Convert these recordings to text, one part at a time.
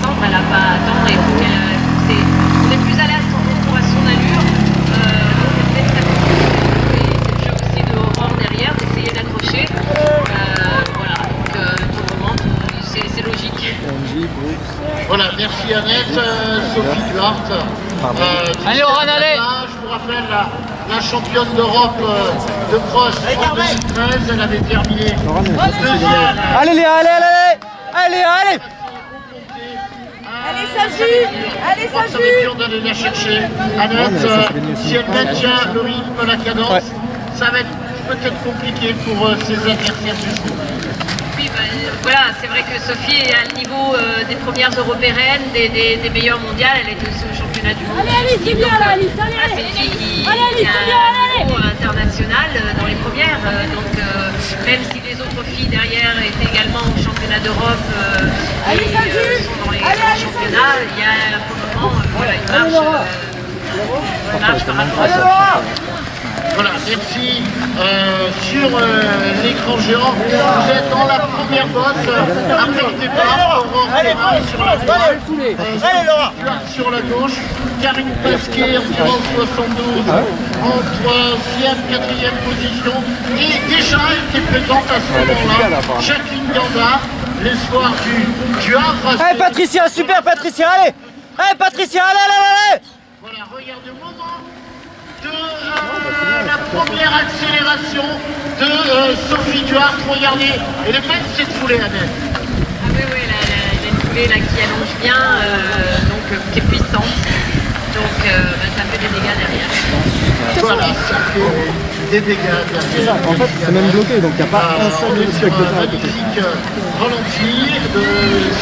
attendre, elle n'a pas à attendre, il faut on est plus à l'aise pour à son allure, donc elle fait très compliqué. Et c'est le jeu aussi de Aurore derrière, d'essayer d'accrocher. Voilà, donc tout remonte, c'est logique. Voilà, merci Annette, Sophie Duarte. Allez Oran, allez! Je vous rappelle la championne d'Europe de cross en 2013, elle avait terminé deuxième. Allez Léa, allez! Allez Saju! Allez Ça va être dur d'aller la chercher. Annette, si elle maintient le rythme, la cadence, ça va être peut-être compliqué pour ses adversaires du jour. Oui, voilà, c'est vrai que Sophie est à le niveau des premières européennes, des meilleures mondiales, elle est aussi au championnat du monde. Allez, c'est bien là, Alice, allez! C'est une fille qui Allez, Alice, a c'est bien, un niveau international dans les premières, donc même si les autres filles derrière étaient également au championnat d'Europe et sont dans les grands championnats, il y a pour le moment voilà, une marche par rapport à Sophie. Voilà, merci. Sur l'écran géant, vous êtes dans la première bosse après le départ. Allez, sur la droite, sur la gauche. Karine Pasquet environ 72 en 3e, 4e position. Et déjà elle était présente à ce moment-là. Jacqueline Ganda, l'espoir du Havre. Allez Patricia, super Patricia, allez! Allez Patricia, allez! Voilà, regardez au moment de la première accélération de Sophie Duarte. Regardez, elle est belle cette foulée, Annette. Ah oui, il y a une foulée là, qui allonge bien, donc qui est puissante. Donc ça fait des dégâts derrière. Voilà, ça fait des dégâts derrière. C'est ça, en fait c'est même bloqué, donc il n'y a pas un seul spectateur à côté. Magnifique ralenti de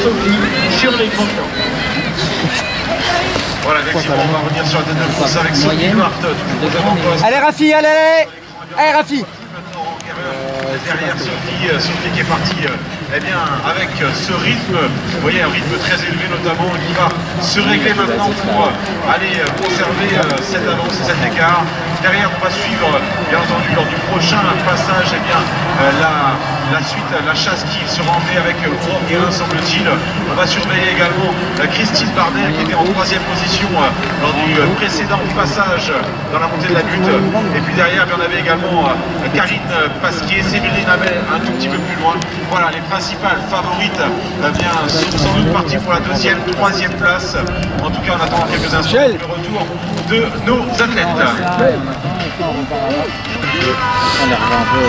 Sophie sur les grands plans. Voilà, effectivement, on va revenir sur la deuxième course avec Sophie Duarte, toujours aux avant-postes. Allez Rafi, allez Rafi! Derrière Sophie qui est partie eh bien, avec ce rythme, vous voyez un rythme très élevé notamment qui va se régler maintenant pour aller conserver cette avance et cet écart. Derrière on va suivre bien entendu lors du prochain passage eh bien, la suite, la chasse qui sera emmenée avec Aurore Guérin semble-t-il. On va surveiller également Christine Barnel qui était en 3e position lors du précédent passage dans la montée de la butte. Et puis derrière on avait également Karine Pasquier, Séverine Abel un tout petit peu plus loin. Voilà, les principales favorites sont sans doute parties pour la 2e, 3e place. En tout cas, on attend quelques instants le retour de nos athlètes. On les revoit un peu.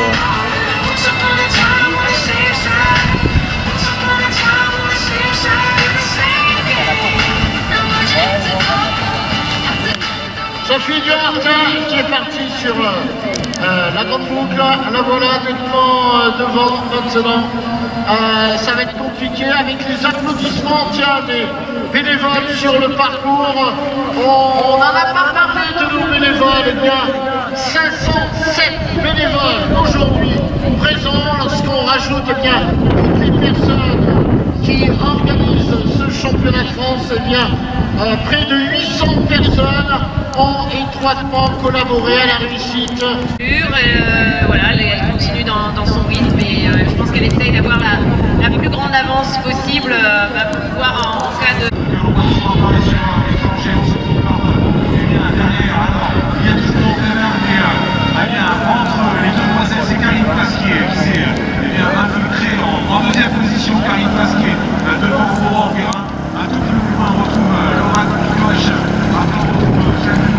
Sophie Duarte qui est partie sur la grande boucle, la voilà devant maintenant. Ça va être compliqué avec les applaudissements des bénévoles sur le parcours. On n'en a pas parlé de nos bénévoles, eh bien 507 bénévoles aujourd'hui présents lorsqu'on rajoute eh bien, toutes les personnes qui organisent ce championnat de France, eh bien, près de 800 personnes ont étroitement collaboré à la réussite. Voilà, elle continue dans son rythme et je pense qu'elle essaye d'avoir la plus grande avance possible pour pouvoir en cas de... Entre les demoiselles, c'est Karine Pasquier qui s'est infiltrée en 2e position. Karine Pasquier devant Aurore Guérin. Un tout petit peu plus loin, on retrouve Laura Coche. Après, on retrouve Jacqueline.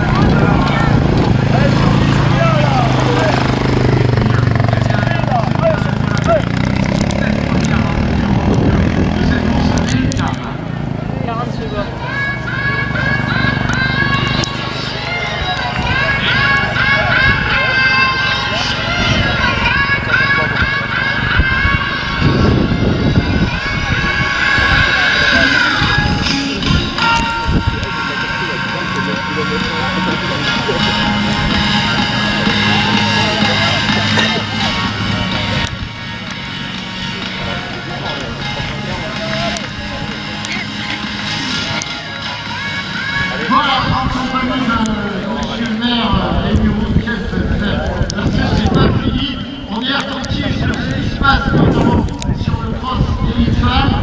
Sur le cross et les femmes,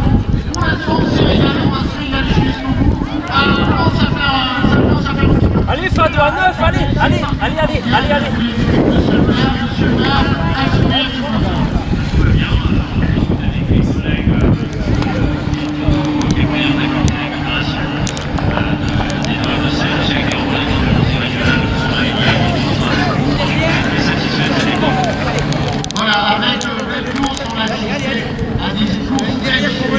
pour l'instant c'est également assez Allez, allez, allez, allez. Monsieur le maire, assurez tout le monde. Voilà, avec le cours sur la cité, un discours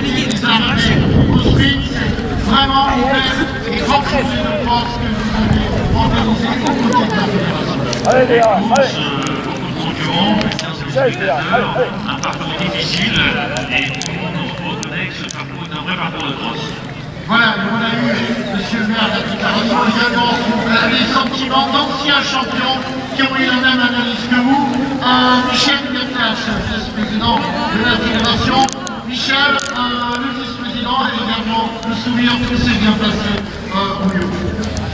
des armées au sprint, vraiment ouvert et renforcé, je pense que vous avez organisé au côté de la fédération. Allez, les gars, allez. Concurrent, un parcours difficile et on reconnaît que ce parcours est un vrai parcours de cross. Voilà, on a eu, monsieur le maire, la déclaration également, les sentiments d'anciens champions qui ont eu la même analyse que vous. Michel Gattas, vice-président de la fédération. Michel, le vice-président, a également le souvenir que c'est bien passé au lieu.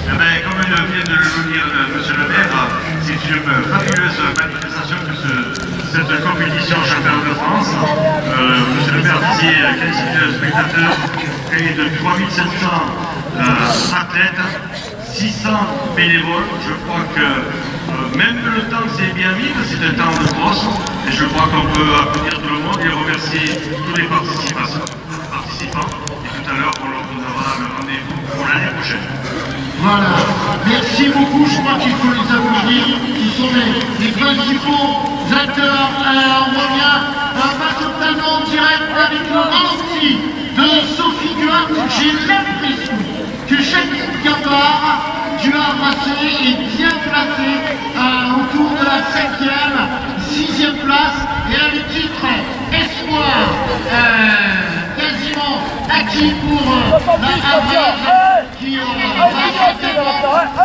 Eh bien, comme vient de le dire monsieur le maire, c'est une fabuleuse manifestation que cette compétition championnat de France. Monsieur le maire disait 15 000 spectateurs, et de 3700 athlètes, 600 bénévoles. Je crois que même le temps c'est bien vite, c'est un temps de cross, et je crois qu'on peut applaudir tout le monde et remercier tous les participants. Et tout à l'heure, on leur donnera le rendez-vous pour l'année prochaine. Voilà, merci beaucoup, je crois qu'il faut les applaudir, ils sont les principaux acteurs. On revient totalement en direct avec le ralenti de Sophie Duarte. J'ai l'impression que Jacqueline Gambard, Duarte est bien placée autour de la 5e, 6e place, et un titre espoir quasiment acquis pour la Havre, qui va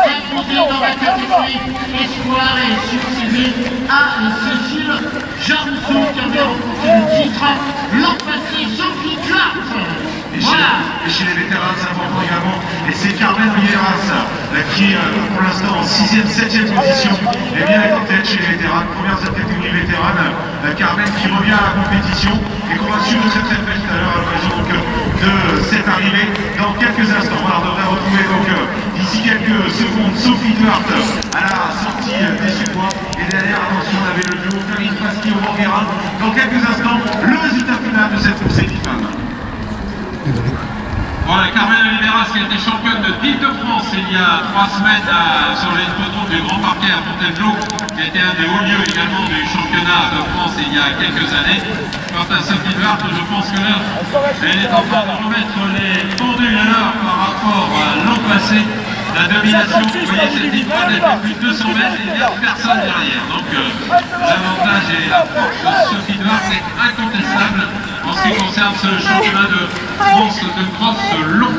s'imposer dans la catégorie espoir et succéder à Cécile Jarousseau qui avait remporté le titre l'an passé. Sophie Duarte. Et chez les vétérans, c'est important également. Et c'est Carmen Villeras qui, pour l'instant, en 6e, 7e position, est bien en tête chez les vétérans. Première catégorie vétérane. Carmen qui revient à la compétition et qu'on va suivre très très vite tout à l'heure à l'occasion de cette arrivée dans quelques instants. Alors, on devrait retrouver donc d'ici quelques secondes Sophie Duarte à la sortie des supports. Et derrière, attention, on avait le duo Karine Pasquier au Morguera. Dans quelques instants, le résultat final de cette course équipale. Voilà, Carmen Oliveras qui a été championne d'Île-de-France il y a 3 semaines sur les hippodromes du Grand Parquet à Fontainebleau, qui a été un des hauts lieux également du championnat de France il y a quelques années. Quant à Sophie Duarte, je pense que là, elle est en train de remettre les pendules à l'heure par rapport à l'an passé. La domination, vous voyez, cette ligne elle fait plus de 200 mètres et il n'y a personne derrière. Donc l'avantage et la force de Sophie Duarte est incontestable en ce qui concerne ce championnat de France de cross long.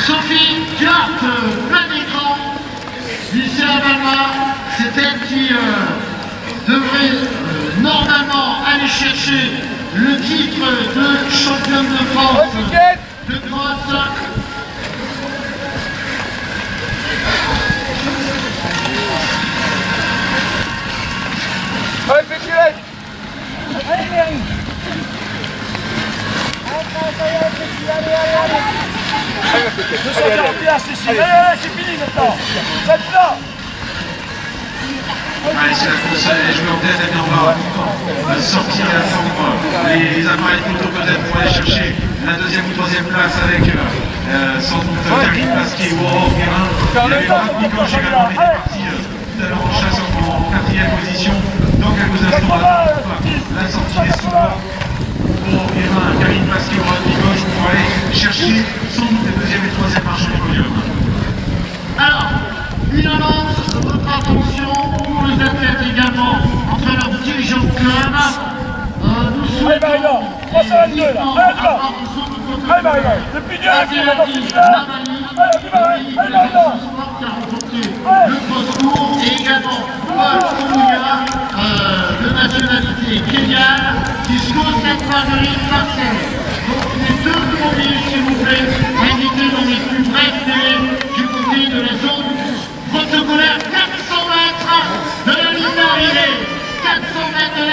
Sophie Duarte, plein d'écran, lycée Alma, c'est elle qui devrait normalement aller chercher le titre de championne de France de cross. Allez, Pétilette. Allez, Mary. Allez, 241, Cécile. Allez, c'est fini maintenant. Cette là. Allez, c'est la course, les joueurs d'aide, et on va sortir et attendre les appareils photo peut-être pour aller chercher la 2e ou 3e place avec sans doute Karine Pasquier ou Aurore Guérin. Il y avait Laurent Nicoche également qui était parti tout à l'heure en chasse en 4e position. Dans quelques instants, la sortie des sous-bords. Aurore Guérin, Karine Pasquier, Laurent Nicoche pour aller chercher sans doute les 2e et 3e marches du podium. Alors, une annonce de votre attention pour les athlètes également, entre leurs dirigeants de club. Nous souhaitons Allez, Marie-Laure, 322 là. Allez, Marie-Laure, depuis Dieu, qui a remporté le cross-court et également Paul Kouya, de nationalité kenyane, jusqu'au Sainte-Marguerite Marseille. Donc les deux premiers, s'il vous plaît, indiqués dans les plus brefs délais du côté de la zone protocolaire 400 mètres.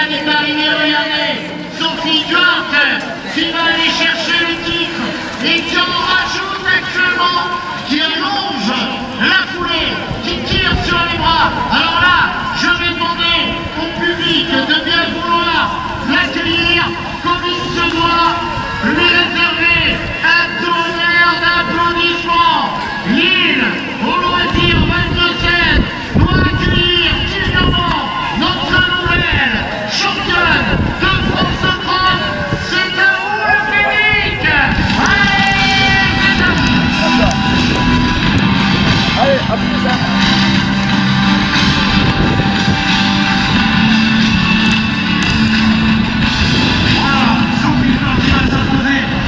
elle est arrivée, regardez, Sophie Duarte qui va aller chercher le titre et qui en rajoute actuellement, qui allonge la foulée, qui tire sur les bras. Alors là, je vais demander au public de bien vouloir l'accueillir comme il se doit, lui réserver un tonnerre d'applaudissements. Lille, au loisir 22-16, doit accueillir dignement notre nouvelle championne de France de cross. C'est à vous le public. Allez, c'est à vous. Allez, appuie ça.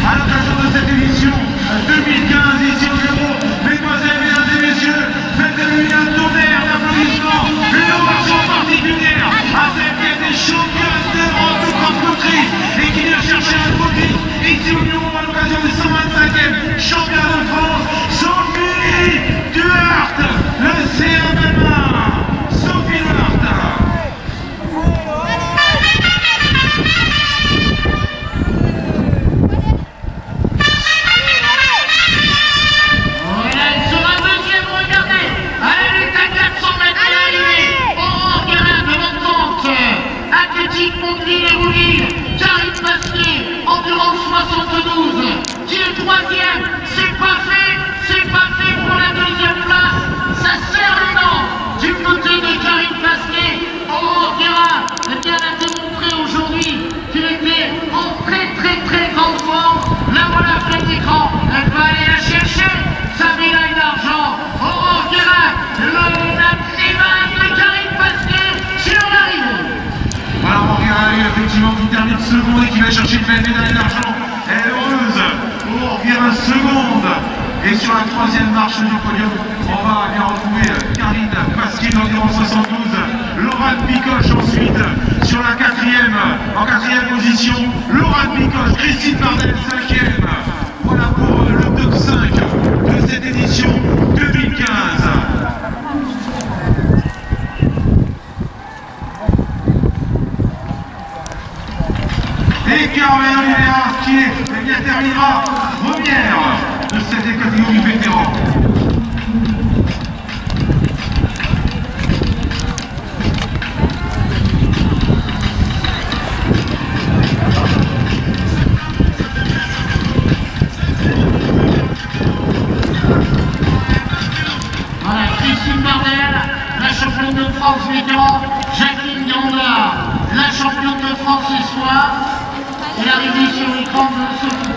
À l'occasion de cette édition 2015 ici au bureau, mesdemoiselles, mesdames et messieurs, faites-lui un tonnerre d'applaudissements, une ovation particulière à celle qui est des championnes d'Europe de cross-country et qui vient chercher un nouveau titre ici au bureau à l'occasion du 125e championnat de France, Sophie Duarte, le CMMA, Sophie Duarte. Karine Pasquier, endurance 72, qui est troisième. C'est pas fait pour la deuxième place. Ça serre les dents du côté de Karine Pasquier. Aurore Guérin, eh bien, a démontré aujourd'hui qu'il était en très grande forme. La voilà plein d'écran. Elle va aller la chercher, sa médaille d'argent. Aurore Guérin, la évase de Karine Pasquier sur l'arrivée. Alors on regarde effectivement qui termine seconde et qui va chercher une belle médaille d'argent. Elle est heureuse pour Guérin seconde. Et sur la troisième marche du podium, on va bien retrouver Karine Pasquier d'endurance 72, Laurent Picoche ensuite sur la quatrième, en quatrième position, Laurent Picoche, Christine Bardel cinquième. Voilà pour le top 5 de cette édition 2015. Et Caroline Oliveira qui terminera première de cette catégorie vétéran. Voilà, Christine Bardel, la championne de France vétéran, Jacqueline Gandard, la championne de France espoir. Et l'arrivée sur l'écran de Sophie